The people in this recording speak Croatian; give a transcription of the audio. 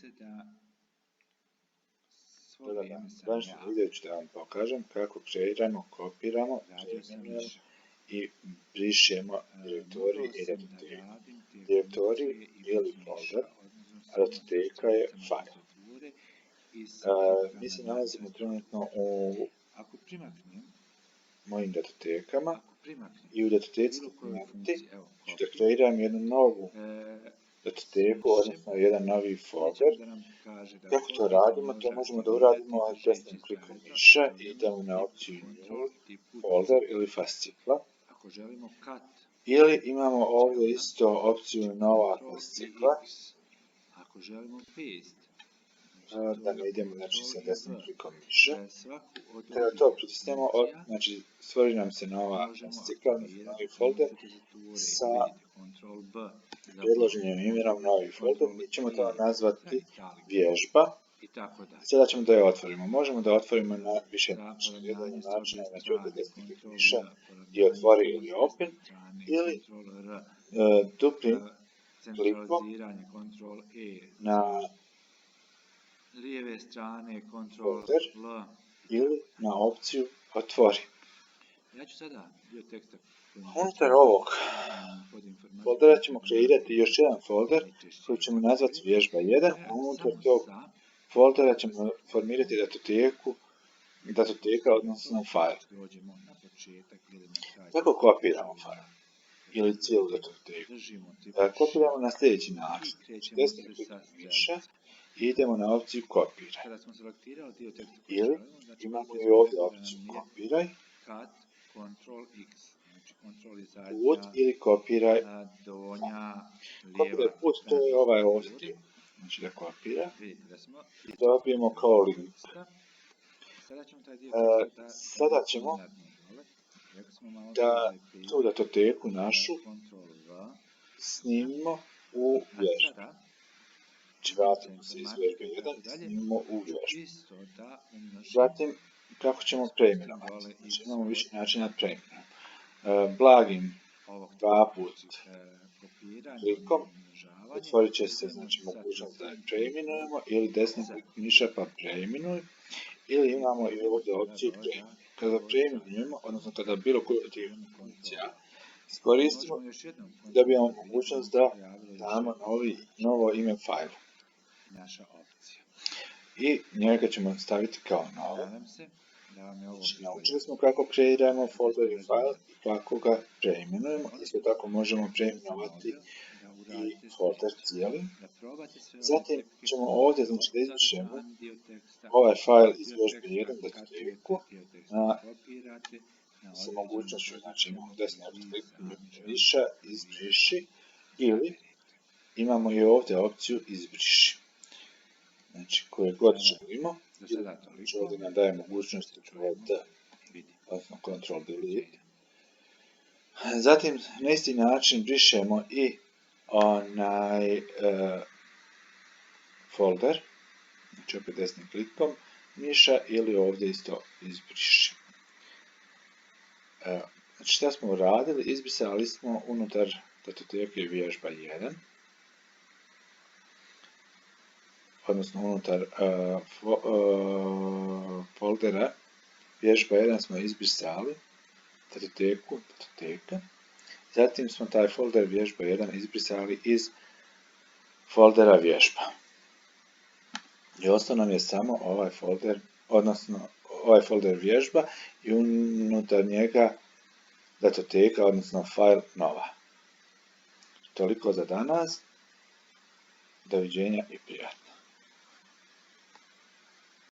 Dobar dan. U današnjem videu ću da vam pokažem kako kreiramo, kopiramo, preimenujemo i brišemo direktorij i datoteku. Direktorij ili folder, a datoteka je file. Mi se nalazimo trenutno u mojim datotekama i u datoteci dokumenti ću da kreiram jednu novu datoteku, odnosno jedan novi folder. Kako to radimo? To možemo da uradimo desnim klikom miša i idemo na opciju New folder ili fascikla. Ili imamo ovdje isto opciju nova fascikla. Da ne idemo sa desnim klikom miša. Kada to pritisnemo, znači stvori nam se nova fascikla, odnosno novi folder sa predloženim imenom novi folder. Mi ćemo to nazvati vježba. Sada ćemo da je otvorimo. Možemo da otvorimo na više načina. Jedan način je ovdje desni klik miša i otvori ili open, ili duplim klikom na folder ili na opciju otvori. Unutar ovog foldera ćemo kreirati još jedan folder koji ćemo nazvati vježba 1, a unutar tog foldera ćemo formirati datoteka, odnosno file. Kako kopiramo file ili cijelu datoteku? Kopiramo na sljedeći način. Desnim klikom miša i idemo na opciju kopiraj. Ili imamo i ovdje opciju kopiraj, put ili kopiraj. Kopiraj put, to je ovaj ovdje. Znači da kopira i dobijemo kao link. Sada ćemo da tu datoteku našu snimimo u vježbi. Znači vratimo se iz vježbe 1 i snimimo u vježbi. Zatim, kako ćemo preimenovati? Znači imamo više načina preimenovati. Blagim dva put klikom otvorit će se mogućnost da je preimenujemo ili desnim klikom miša pa preimenuj, ili imamo i ovdje opciju preimenuj. Kada preimenujemo, odnosno kada bilo koju od tih funkcija iskoristimo, dobijamo mogućnost da damo novo ime fajlu. I njega ćemo staviti kao novo. Znači, naučili smo kako kreiramo folder i file i kako ga preimenujemo. Isto tako možemo preimenovati i folder cijeli. Zatim ćemo ovdje da izbrišemo ovaj file iz vježbe 1 datoteku sa mogućnošću, znači imamo desni klik miša, izbriši, ili imamo i ovdje opciju izbriši. Znači koje god želimo, znači ovdje nam daje mogućnost odnosno Ctrl delete. Zatim na isti način brišemo i onaj folder, znači opet desnim klikom miša ili ovdje isto izbriši. Znači šta smo uradili? Izbrisali smo unutar datoteke vježba 1, odnosno unutar foldera vježba 1 smo izbrisali datoteka. Zatim smo taj folder vježba 1 izbrisali iz foldera vježba. I ostao nam je samo ovaj folder, odnosno ovaj folder vježba i unutar njega datoteka, odnosno file nova. Toliko za danas. Doviđenja i prijatno.